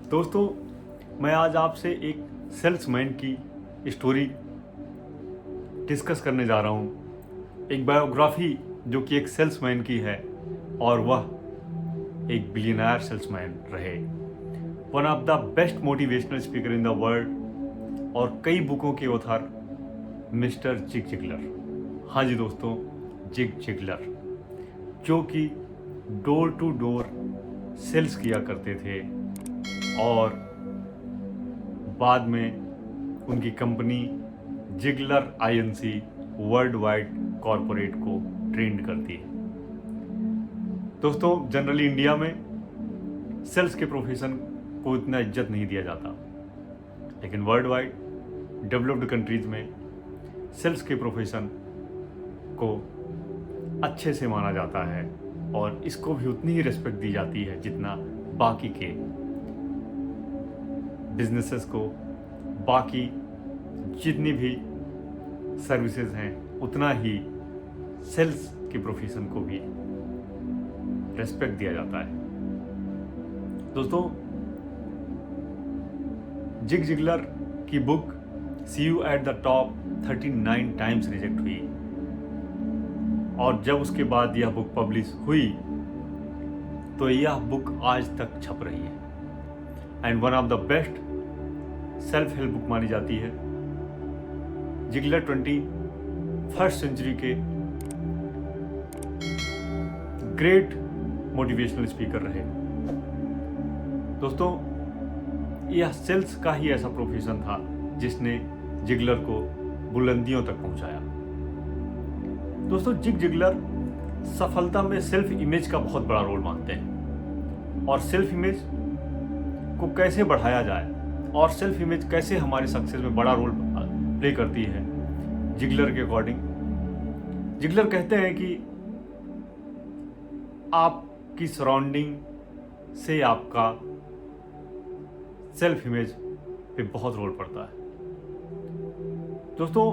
दोस्तों, मैं आज आपसे एक सेल्समैन की स्टोरी डिस्कस करने जा रहा हूँ। एक बायोग्राफी जो कि एक सेल्समैन की है और वह एक बिलियनर सेल्समैन रहे, one of the best motivational speaker in the world और कई बुकों के ऑथर मिस्टर जिग जिगलर। हाँ जी दोस्तों, जिग जिगलर जो कि डोर टू डोर सेल्स किया करते थे और बाद में उनकी company Ziglar Inc worldwide corporate को ट्रेंड करती है। दोस्तों, जनरली इंडिया में सेल्स के प्रोफेशन को इतना इज्जत नहीं दिया जाता, लेकिन वर्ल्ड वाइड डेवलप्ड कंट्रीज में सेल्स के प्रोफेशन को अच्छे से माना जाता है और इसको भी उतनी ही रिस्पेक्ट दी जाती है जितना बाकी के बिजनेसेस को, बाकी जितनी भी सर्विसेज हैं, उतना ही सेल्स के प्रोफेशन को भी रेस्पेक्ट दिया जाता है। दोस्तों, जिग जिगलर की book see you at the top 39 times reject हुई और जब उसके बाद यह बुक पब्लिश हुई तो यह बुक आज तक छप रही है and one of the best self help book मानी जाती है। जिगलर 21st सेंचुरी के ग्रेट मोटिवेशनल स्पीकर रहे। दोस्तों, यह सेल्स का ही ऐसा प्रोफेशन था जिसने जिगलर को बुलंदियों तक पहुंचाया। दोस्तों, जिग जिगलर सफलता में सेल्फ इमेज का बहुत बड़ा रोल मानते हैं और सेल्फ इमेज को कैसे बढ़ाया जाए और सेल्फ इमेज कैसे हमारे सक्सेस में बड़ा रोल प्ले करती है। जिगलर के अकॉर्डिंग जिगलर कहते हैं कि आपकी सराउंडिंग से आपका सेल्फ इमेज पे बहुत रोल पड़ता है। दोस्तों,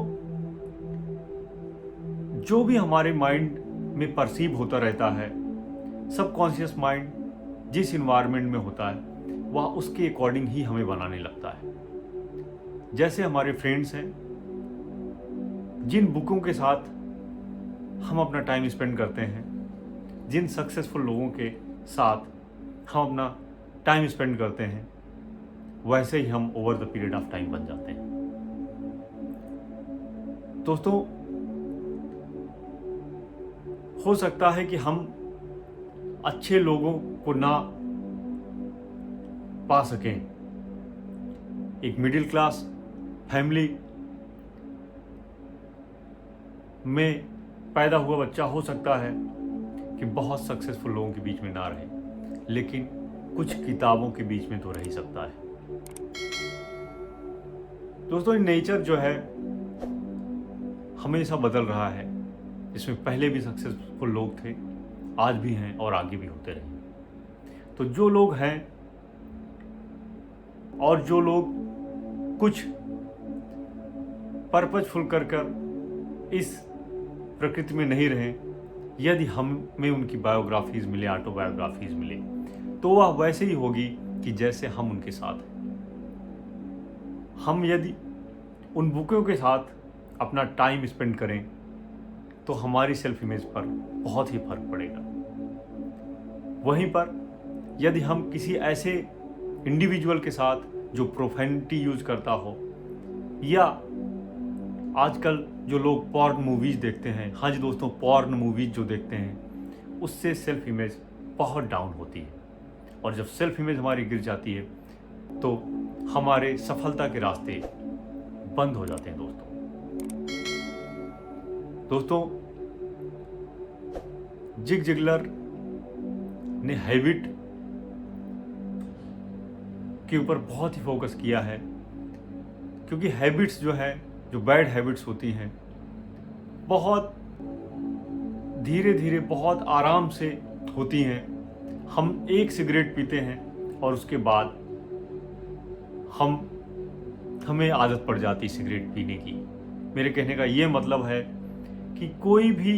जो भी हमारे माइंड में परसीव होता रहता है, सबकॉन्शियस माइंड जिस इन्वायरमेंट में होता है वह उसके अकॉर्डिंग ही हमें बनाने लगता है। जैसे हमारे फ्रेंड्स हैं, जिन बुकों के साथ हम अपना टाइम स्पेंड करते हैं, जिन सक्सेसफुल लोगों के साथ हम अपना टाइम स्पेंड करते हैं, वैसे ही हम over the period of time बन जाते हैं। दोस्तों, हो सकता है कि हम अच्छे लोगों को ना पा सकें। एक मिडिल क्लास फैमिली में पैदा हुआ बच्चा हो सकता है कि बहुत सक्सेसफुल लोगों के बीच में ना रहे, लेकिन कुछ किताबों के बीच में तो रह ही सकता है। दोस्तों, नेचर जो है हमेशा बदल रहा है। इसमें पहले भी सक्सेसफुल लोग थे, आज भी हैं और आगे भी होते रहेंगे। तो जो लोग हैं और जो लोग कुछ पर्पजफुल कर इस प्रकृति में नहीं रहे, यदि हमें उनकी बायोग्राफीज मिले, ऑटोबायोग्राफीज मिले, तो वह वैसे ही होगी कि जैसे हम उनके साथ हैं। हम यदि उन बुकों के साथ अपना टाइम स्पेंड करें तो हमारी सेल्फ इमेज पर बहुत ही फर्क पड़ेगा। वहीं पर यदि हम किसी ऐसे इंडिविजुअल के साथ जो प्रोफेनिटी यूज करता हो, या आजकल जो लोग पॉर्न मूवीज देखते हैं, हाँ जी दोस्तों, पॉर्न मूवीज जो देखते हैं, उससे सेल्फ इमेज बहुत डाउन होती है और जब सेल्फ इमेज हमारी गिर जाती है तो हमारे सफलता के रास्ते बंद हो जाते हैं। दोस्तों, जिग जिगलर ने हैबिट के ऊपर बहुत ही फोकस किया है, क्योंकि हैबिट्स जो है, जो बैड हैबिट्स होती हैं, बहुत धीरे धीरे, बहुत आराम से होती हैं। हम एक सिगरेट पीते हैं और उसके बाद हमें आदत पड़ जाती सिगरेट पीने की। मेरे कहने का ये मतलब है कि कोई भी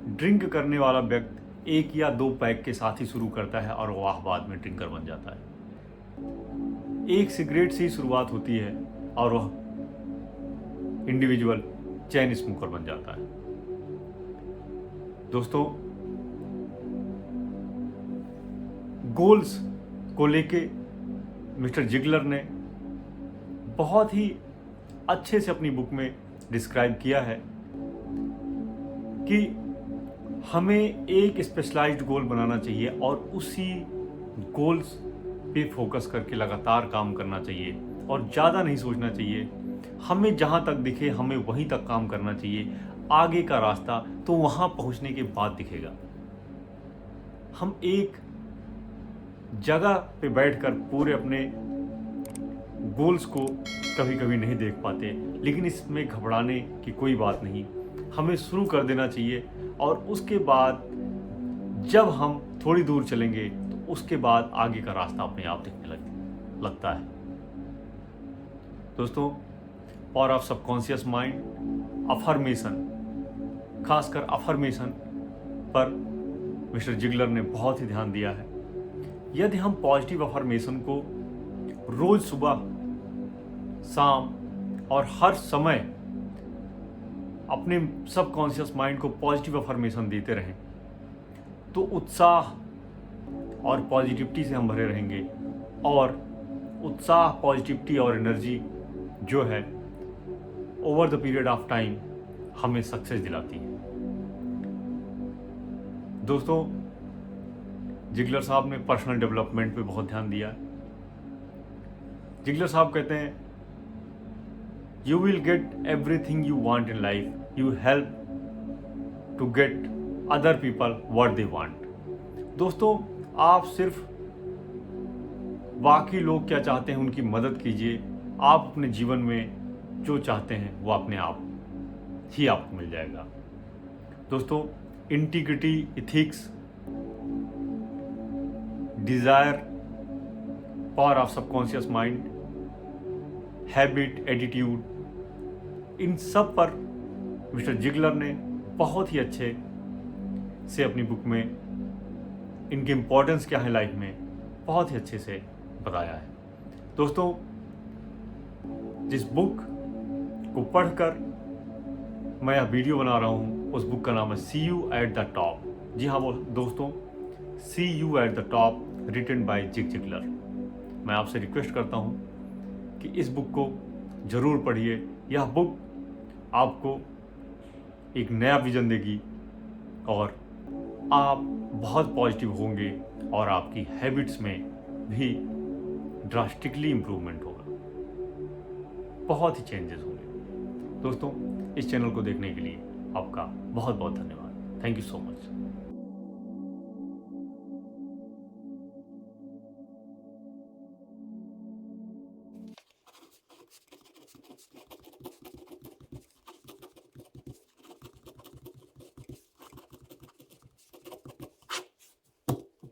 ड्रिंक करने वाला व्यक्ति 1 या 2 पैक के साथ ही शुरू करता है और वह बाद में ड्रिंकर बन जाता है। एक सिगरेट से ही शुरुआत होती है और वह इंडिविजुअल चैन स्मोकर बन जाता है। दोस्तों, गोल्स को लेके मिस्टर जिगलर ने बहुत ही अच्छे से अपनी बुक में डिस्क्राइब किया है कि हमें एक स्पेशलाइज्ड गोल बनाना चाहिए और उसी गोल्स पे फोकस करके लगातार काम करना चाहिए और ज़्यादा नहीं सोचना चाहिए। हमें जहाँ तक दिखे हमें वहीं तक काम करना चाहिए। आगे का रास्ता तो वहाँ पहुँचने के बाद दिखेगा। हम एक जगह पे बैठकर पूरे अपने गोल्स को कभी कभी नहीं देख पाते, लेकिन इसमें घबराने की कोई बात नहीं। हमें शुरू कर देना चाहिए और उसके बाद जब हम थोड़ी दूर चलेंगे तो उसके बाद आगे का रास्ता अपने आप दिखने लगता है। दोस्तों, power of subconscious mind, affirmation, खासकर अफर्मेशन पर मिस्टर जिगलर ने बहुत ही ध्यान दिया है। यदि हम पॉजिटिव अफर्मेशन को रोज सुबह, शाम और हर समय अपने सबकॉन्शियस माइंड को पॉजिटिव अफर्मेशन देते रहें तो उत्साह और पॉजिटिविटी से हम भरे रहेंगे और उत्साह, पॉजिटिविटी और एनर्जी जो है over the period of time हमें सक्सेस दिलाती है। दोस्तों, जिगलर साहब ने पर्सनल डेवलपमेंट पे बहुत ध्यान दिया। जिगलर साहब कहते हैं, you will get everything you want in life, you help to get other people what they want. दोस्तों, आप सिर्फ बाकी लोग क्या चाहते हैं उनकी मदद कीजिए। आप अपने जीवन में जो चाहते हैं वो अपने आप ही आपको मिल जाएगा। दोस्तों, integrity, ethics, desire, power of subconscious mind, habit, attitude, इन सब पर मिस्टर जिगलर ने बहुत ही अच्छे से अपनी बुक में इनकी इम्पोर्टेंस क्या है लाइफ में बहुत ही अच्छे से बताया है। दोस्तों, जिस बुक को पढ़कर मैं यह वीडियो बना रहा हूँ उस बुक का नाम है see you at the top. जी हाँ वो दोस्तों, see you at the top, written by Zig Ziglar. मैं आपसे रिक्वेस्ट करता हूँ कि इस बुक को ज़रूर पढ़िए। यह बुक आपको एक नया विजन देगी और आप बहुत पॉजिटिव होंगे और आपकी हैबिट्स में भी ड्रास्टिकली इम्प्रूवमेंट होगा, बहुत ही चेंजेस होंगे। दोस्तों, इस चैनल को देखने के लिए आपका बहुत बहुत धन्यवाद। Thank you so much.